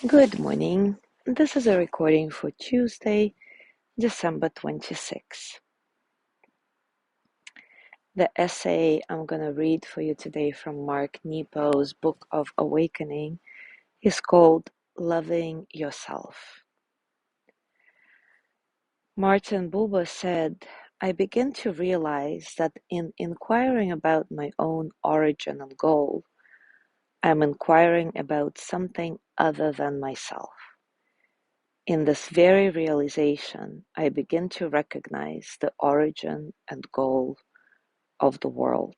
Good morning. This is a recording for Tuesday, December 26. The essay I'm going to read for you today from Mark Nepo's Book of Awakening is called Loving Yourself. Martin Buber said, I begin to realize that in inquiring about my own origin and goal, I'm inquiring about something other than myself. In this very realization, I begin to recognize the origin and goal of the world.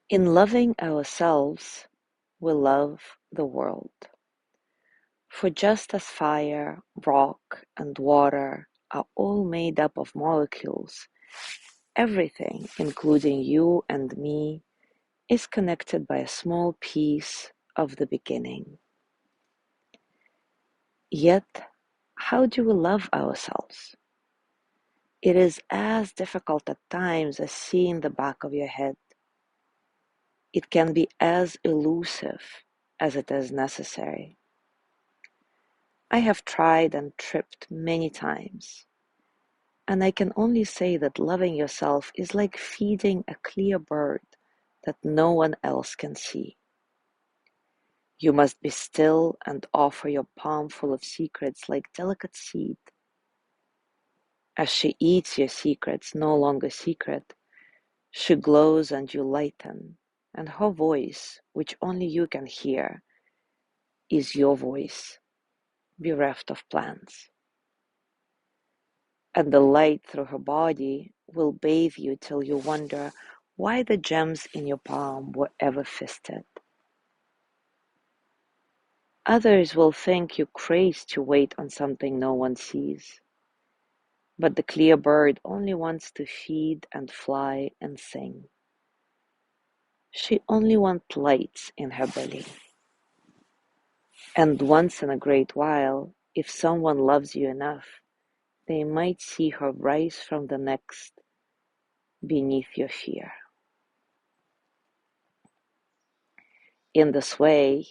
In loving ourselves, we love the world. For just as fire, rock, and water are all made up of molecules, everything, including you and me, is connected by a small piece of the beginning. Yet, how do we love ourselves? It is as difficult at times as seeing the back of your head. It can be as elusive as it is necessary. I have tried and tripped many times, and I can only say that loving yourself is like feeding a clear bird that no one else can see. You must be still and offer your palm full of secrets like delicate seed. As she eats your secrets, no longer secret, she glows and you lighten, and her voice, which only you can hear, is your voice, bereft of plans. And the light through her body will bathe you till you wonder why the gems in your palm were ever fisted. Others will think you crazed to wait on something no one sees. But the clear bird only wants to feed and fly and sing. She only wants lights in her belly. And once in a great while, if someone loves you enough, they might see her rise from the next beneath your fear. In this way,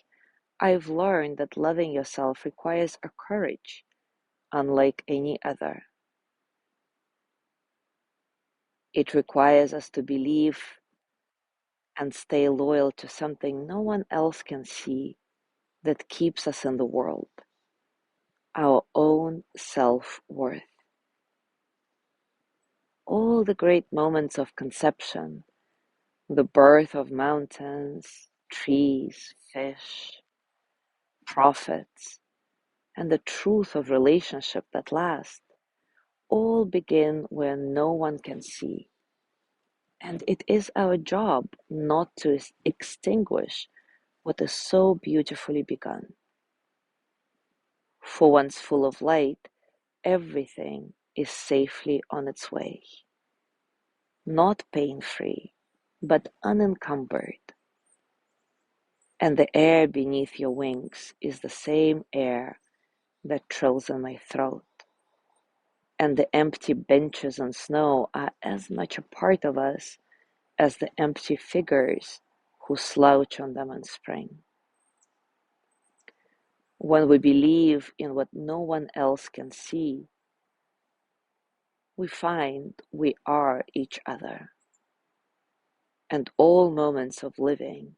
I've learned that loving yourself requires a courage unlike any other. It requires us to believe and stay loyal to something no one else can see that keeps us in the world, our own self-worth. All the great moments of conception, the birth of mountains, trees, fish, prophets, and the truth of relationship that last, all begin where no one can see. And it is our job not to extinguish what is so beautifully begun. For once full of light, everything is safely on its way. Not pain-free, but unencumbered. And the air beneath your wings is the same air that trills in my throat. And the empty benches and snow are as much a part of us as the empty figures who slouch on them in spring. When we believe in what no one else can see, we find we are each other. And all moments of living,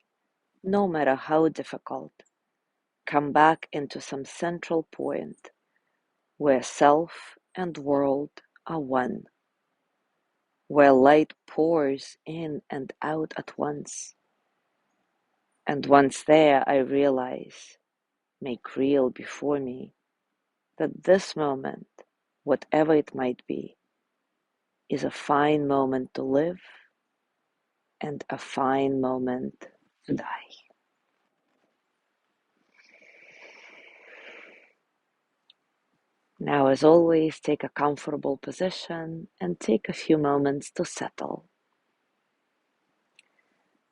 no matter how difficult, come back into some central point where self and world are one, where light pours in and out at once. And once there, I realize, make real before me, that this moment, whatever it might be, is a fine moment to live and a fine moment to die. Now, as always, take a comfortable position and take a few moments to settle.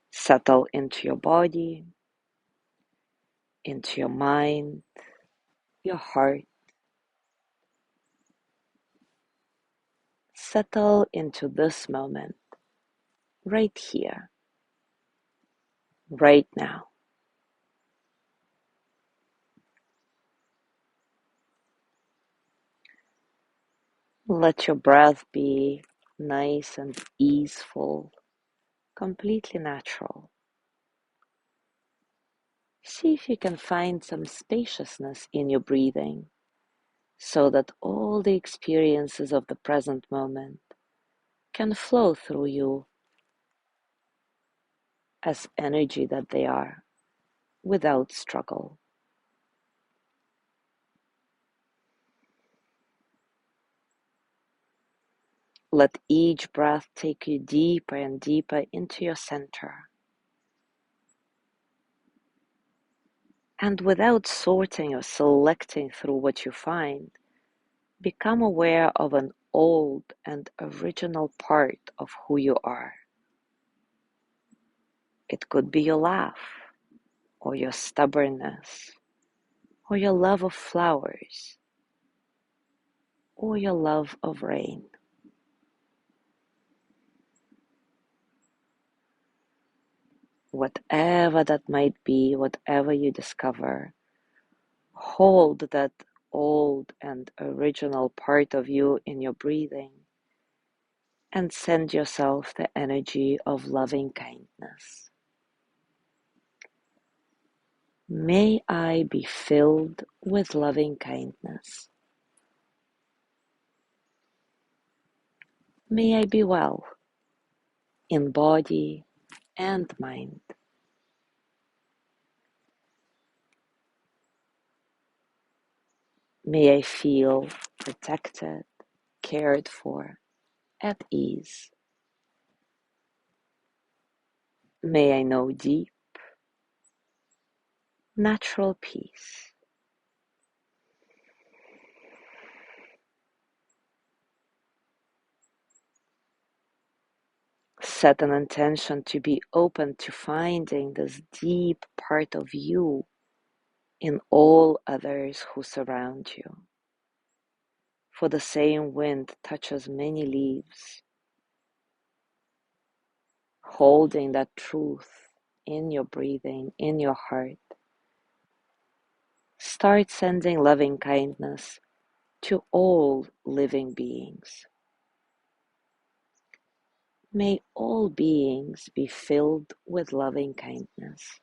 Settle into your body, into your mind, your heart. Settle into this moment, right here, right now. Let your breath be nice and easeful, completely natural. See if you can find some spaciousness in your breathing so that all the experiences of the present moment can flow through you as energy that they are, without struggle. Let each breath take you deeper and deeper into your center. And without sorting or selecting through what you find, become aware of an old and original part of who you are. It could be your laugh, or your stubbornness, or your love of flowers, or your love of rain. Whatever that might be, whatever you discover, hold that old and original part of you in your breathing and send yourself the energy of loving kindness. May I be filled with loving kindness. May I be well in body and mind. May I feel protected, cared for, at ease. May I know deep, natural peace. Set an intention to be open to finding this deep part of you in all others who surround you. For the same wind touches many leaves, holding that truth in your breathing, in your heart. Start sending loving kindness to all living beings. May all beings be filled with loving kindness.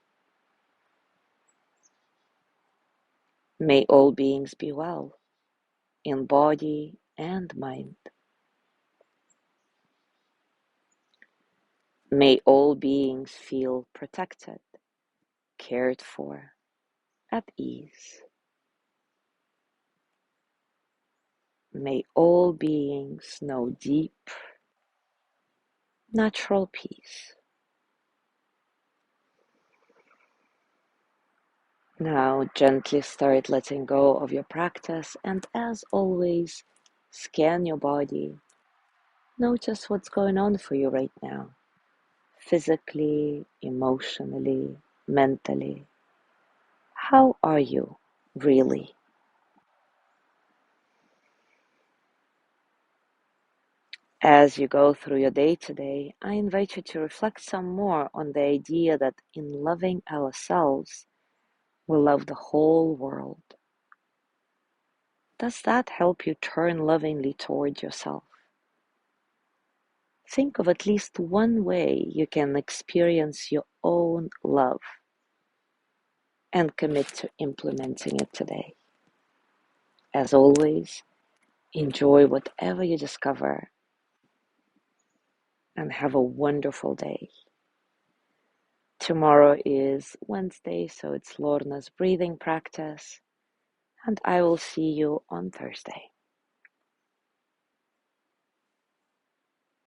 May all beings be well in body and mind. May all beings feel protected, cared for, at ease. May all beings know deep, natural peace. Now gently start letting go of your practice, and as always, scan your body. Notice what's going on for you right now, physically, emotionally, mentally. How are you really? As you go through your day today, I invite you to reflect some more on the idea that in loving ourselves, we love the whole world. Does that help you turn lovingly toward yourself? Think of at least one way you can experience your own love and commit to implementing it today. As always, enjoy whatever you discover and have a wonderful day. Tomorrow is Wednesday, so it's Lorna's breathing practice, and I will see you on Thursday.